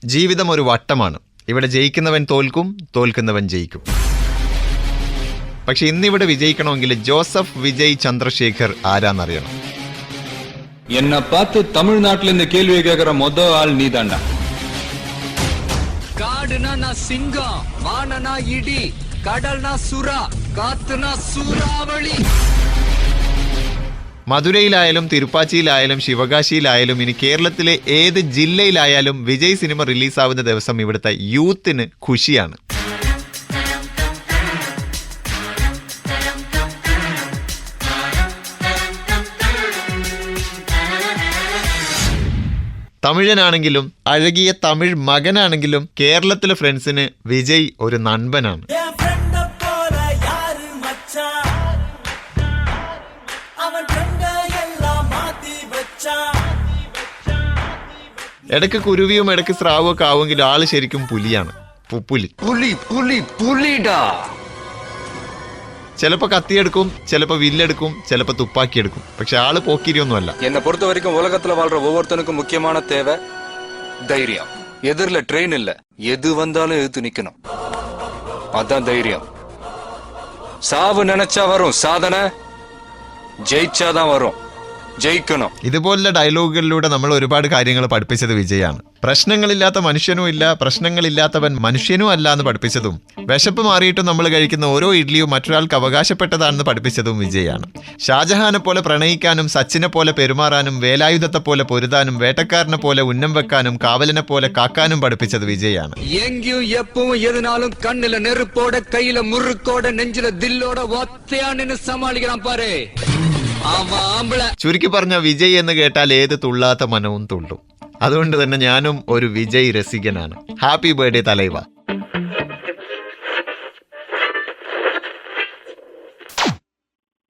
ജീവിതം ഒരു വട്ടമാണ്. ഇവിടെ ജയിക്കുന്നവൻ തോൽക്കും, തോൽക്കുന്നവൻ ജയിക്കും. പക്ഷെ ഇന്നിവിടെ വിജയിക്കണമെങ്കിൽ ജോസഫ് വിജയ് ചന്ദ്രശേഖർ ആരാന്നറിയണം. എന്നെ பார்த்து தமிழ்நாட்டுல இந்த கேள்வி கேக்குற மொத ஆள் நீதாண்டா. காடுனா நான் சிங்கம், வானனா இடி, கடல்னா சுறா, காத்துனா சூறாவளி. മധുരയിലായാലും തിരുപ്പാച്ചിയിലായാലും ശിവകാശിയിലായാലും ഇനി കേരളത്തിലെ ഏത് ജില്ലയിലായാലും വിജയ് സിനിമ റിലീസാവുന്ന ദിവസം ഇവിടുത്തെ യൂത്തിന് ഖുഷിയാണ്. തമിഴനാണെങ്കിലും അഴകിയ തമിഴ് മകനാണെങ്കിലും കേരളത്തിലെ ഫ്രണ്ട്സിന് വിജയ് ഒരു നൻപനാണ്. ഇടയ്ക്ക് കുരുവിയും ഇടയ്ക്ക് സ്രാവും ഒക്കെ ആവുമെങ്കിലും ആള് ശരിക്കും പുലിയാണ്. പുലിടാ. ചിലപ്പോ കത്തിയെടുക്കും, ചിലപ്പോ വില്ലെടുക്കും, ചിലപ്പോ തുപ്പാക്കിയെടുക്കും. പക്ഷെ ആള് പോക്കിരിയൊന്നുമല്ല. എന്നെ പൊറുത്ത വരയ്ക്കും ഉലകത്തില് വാഴ ഒവ്വൊരുത്തനുക്കും മുഖ്യமான தேவை தைரியம். எதிரில ட்ரெயின் இல்ல, எது வந்தாலும் எதிர்த்து நிக்கணும். அதான் தைரியம். சாவு நினைச்சா வரும், சாதனை ஜெயிச்சாதான் வரும். ജയിക്കണം. ഇതുപോലുള്ള ഡയലോഗുകളിലൂടെ നമ്മൾ ഒരുപാട് കാര്യങ്ങൾ പഠിപ്പിച്ചത് വിജയാണ്. പ്രശ്നങ്ങളില്ലാത്ത മനുഷ്യനും ഇല്ല, പ്രശ്നങ്ങളില്ലാത്തവൻ മനുഷ്യനും അല്ല എന്ന് പഠിപ്പിച്ചതും, വിശപ്പ് മാറിയിട്ടും നമ്മൾ കഴിക്കുന്ന ഓരോ ഇഡ്ലിയും മറ്റൊരാൾക്ക് അവകാശപ്പെട്ടതാണെന്ന് പഠിപ്പിച്ചതും വിജയാണ്. ഷാജഹാനെ പോലെ പ്രണയിക്കാനും, സച്ചിനെ പോലെ പെരുമാറാനും, വേലായുധത്തെ പോലെ പൊരുതാനും, വേട്ടക്കാരനെ പോലെ ഉന്നം വെക്കാനും, കാവലിനെ പോലെ കാക്കാനും പഠിപ്പിച്ചത് വിജയാണ്. എങ്കിലും എപ്പവും ഏതിനാലും കണ്ണിലെ നെരുപ്പോടെ, കയ്യിലെ മുറുക്കോടെ, നെഞ്ചിലെ ദില്ലോടെ ഒറ്റയാണിന് സമാളിക്കണം പാരേ. ചുരുക്കി പറഞ്ഞ വിജയ് എന്ന് കേട്ടാൽ ഏത് തുള്ളാത്ത മനവും തുള്ളും. അതുകൊണ്ട് തന്നെ ഞാനും ഒരു വിജയ് രസികനാണ്. Happy birthday തലൈവ.